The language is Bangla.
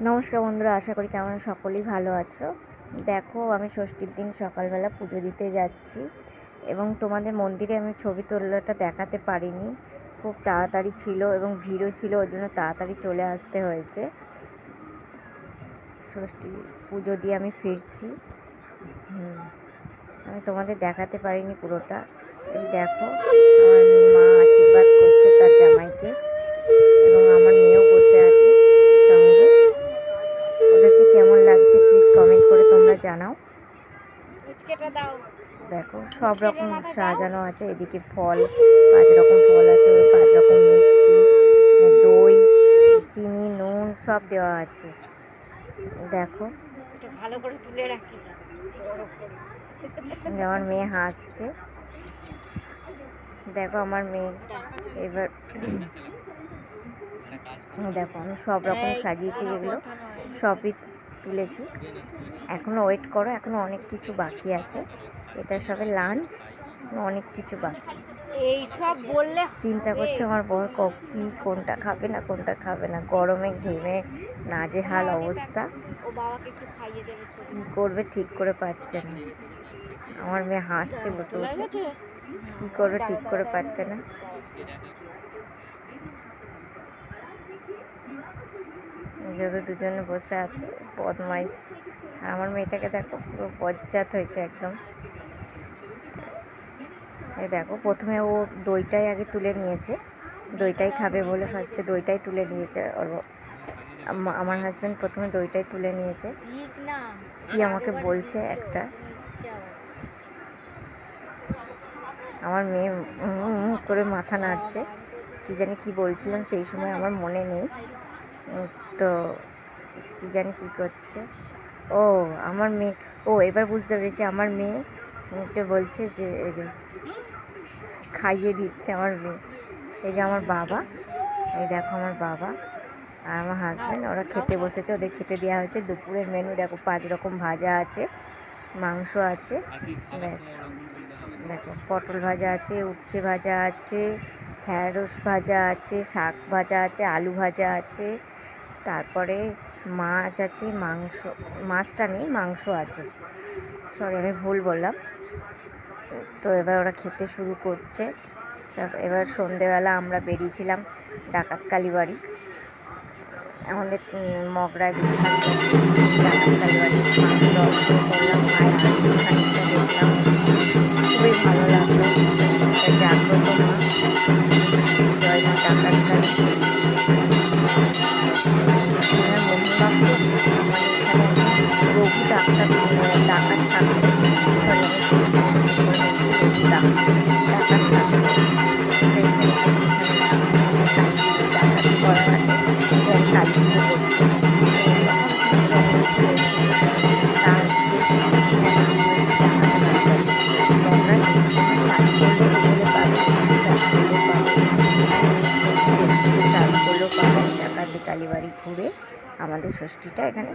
নমস্কার বন্ধুরা, আশা করি কেমন সকলেই ভালো আছো। দেখো, আমি ষষ্ঠীর দিন সকালবেলা পুজো দিতে যাচ্ছি এবং তোমাদের মন্দিরে আমি ছবি তোলাটা দেখাতে পারিনি, খুব তাড়াতাড়ি ছিল এবং ভিড়ও ছিল, ওই জন্য তাড়াতাড়ি চলে আসতে হয়েছে। ষষ্ঠী পুজো দিয়ে আমি ফিরছি। আমি তোমাদের দেখাতে পারিনি পুরোটা। এই দেখো, আমার মা আশীর্বাদ করছে তার জামাইকে এবং আমার মেয়েও বসে আছে সঙ্গে। ওদেরকে কেমন লাগছে প্লিজ কমেন্ট করে তোমরা জানাও। দেখো, সব রকম সাজানো আছে। এদিকে ফল, 5 রকম ফল আছে, 5 রকম মিষ্টি, দই, চিনি, নুন সব দেওয়া আছে। দেখো, ভালো করে তুলে রাখি। আমার মেয়ে হাসছে। দেখো আমার মেয়ে এবার দেখো, আমি সব রকম সাজিয়েছি, যেগুলো সবই তুলেছি। এখনও ওয়েট করো, এখনও অনেক কিছু বাকি আছে। এটা সবে লাঞ্চ, অনেক কিছু বাকি। এই সব বললে চিন্তা করছে আমার বর কি কোনটা খাবে না কোনটা খাবে না। গরমে ঘেমে নাজেহাল অবস্থা, কী করবে ঠিক করে পাচ্ছে না। আমার মেয়ে হাসছে বসে বসে, কী করবে ঠিক করে পাচ্ছে না। যত দুজনে বসে আছে বদমাইশ। আমার মেয়েটাকে দেখো, পুরো বজ্জাত হয়েছে একদম। এই দেখো, প্রথমে ও দইটাই আগে তুলে নিয়েছে, দইটাই খাবে বলে ফার্স্টে দইটাই তুলে নিয়েছে। ওর আমার হাজব্যান্ড প্রথমে দইটাই তুলে নিয়েছে। কি আমাকে বলছে একটা, আমার মেয়ে করে মাথা নাড়ছে, কি জানি কি বলছিলাম সেই সময় আমার মনে নেই। তো কি জানি কী করছে। ও আমার মেয়ে, এবার বুঝতে পেরেছি, আমার মেয়েকে বলছে যে এই যে খাইয়ে দিচ্ছে আমার মেয়ে। এই যে আমার বাবা, এই দেখো আমার বাবা আর আমার হাজব্যান্ড, ওরা খেতে বসেছে, ওদের খেতে দেওয়া হয়েছে। দুপুরের মেনু দেখো, 5 রকম ভাজা আছে, মাংস আছে, ব্যাস। দেখো, পটল ভাজা আছে, উচ্ছে ভাজা আছে, ঢ্যাঁড়স ভাজা আছে, শাক ভাজা আছে, আলু ভাজা আছে, তারপরে মাছ আছে, মাছটা নেই, মাংস আছে। সরি, আমি ভুল বললাম। তো এবার ওরা খেতে শুরু করছে সব। এবার সন্ধেবেলা আমরা বেরিয়েছিলাম ডাকাত কালীবাড়ি, আমাদের মগরায় ডাকাত কালীবাড়ি। দর্শন করলাম, মায়ের খানিকটা দেখলাম, খুবই ভালো লাগলো। জাগ্রত মা, জয় মা ডাকাত কালী। মহিমা রঘু ডাক্তার ডাকাত থাকবে, ডাকাতি করা কালী পুজো করছে। ডাকাতি কালীবাড়ি ঘুরে আমাদের ষষ্ঠীটা এখানে